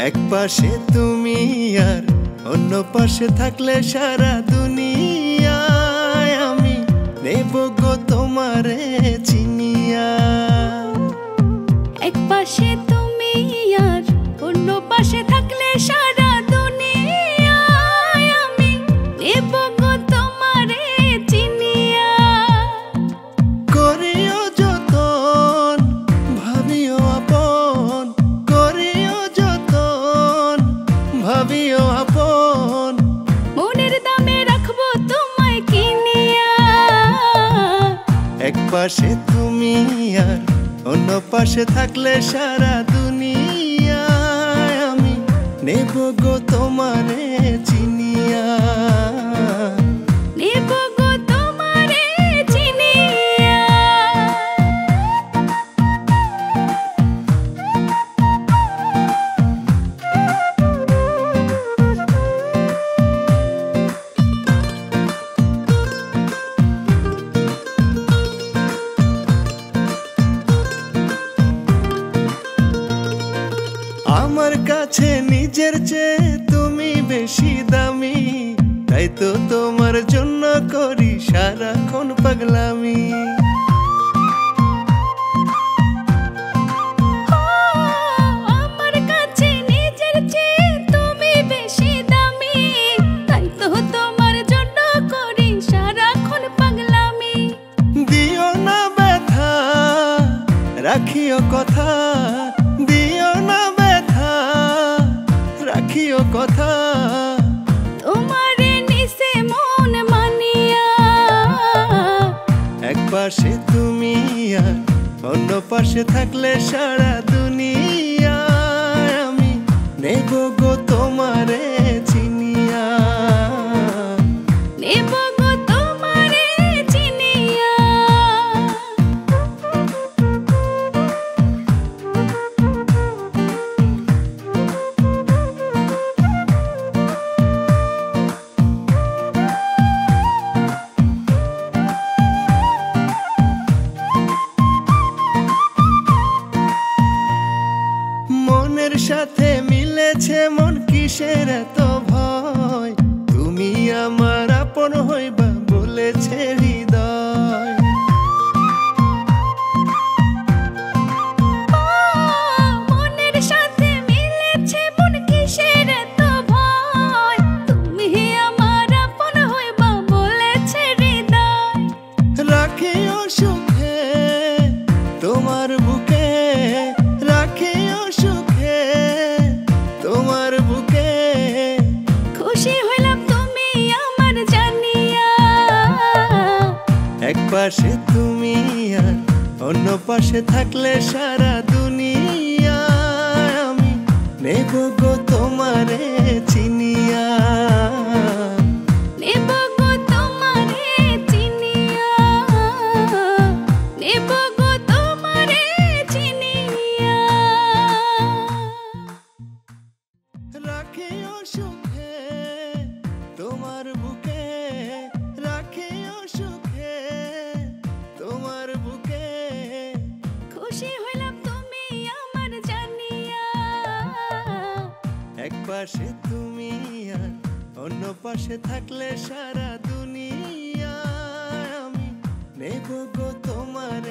এক পাশে তুমি আর অন্য পাশে থাকলে সারা দুনিয়ায় আমি নেব গো তোমারে চিনিয়া। এক পাশে তুমি আর অন্য পাশে থাকলে সারা দুনিয়ায় আমি নেব গো তোমারে চিনিয়া। করিও যতন ভাবিও আপন, করিও যতন ভাবিও আপন, মনের দামে রাখবো তোমায় কিনিয়া। এক পাশে তুমি আর অন্য পাশে থাকলে সারা দুনিয়ায় আমি নেব গো তোমারে চিনিয়া। নেব গো তোমারে চিনিয়া। আমার কাছে নিজের চেয়ে তুমি বেশি দামি, তাই তো তোমার জন্য করি সারাক্ষণ পাগলামি। আমার কাছে নিজের চেয়ে তুমি বেশি দামি, তাই তো তোমার জন্য করি সারাক্ষণ পাগলামি। দিও না ব্যথা রাখিও কথা, দিও না ব্যথা রাখিও কথা, তোমারে নিছে মন মানিয়া। এক পাশে তুমি আর অন্য পাশে থাকলে সারা দুনিয়ায় আমি নেব গো তোমারে চিনিয়া। নেব গো তোমারে চিনিয়া। মনের সাথে মিলেছে মন কিসের এত ভয়, তুমি আমার আপন হইবা বলেছে হৃদয়। মনের সাথে মিলেছে মন কিসের এত ভয়, তুমি আমার আপন হইবা বলেছে হৃদয়। রাখিও সুখে তোমার বুকে, রাখিও সুখে তোমার বুকে, খুশি হইলাম তুমি আমার জানিয়া। এক পাশে তুমি আর অন্য পাশে থাকলে সারা দুনিয়ায় আমি নেব গো তোমারে চিনিয়া। নেব গো তোমারে চিনিয়া। নেব গো তোমারে চিনিয়া। রাখিও সুখে তোমার বুকে, রাখিও সুখে তোমার বুকে, খুশি হইলাম তুমি আমার জানিয়া। এক পাশে তুমি আর অন্য পাশে থাকলে সারা দুনিয়ায় আমি নেব গো তোমার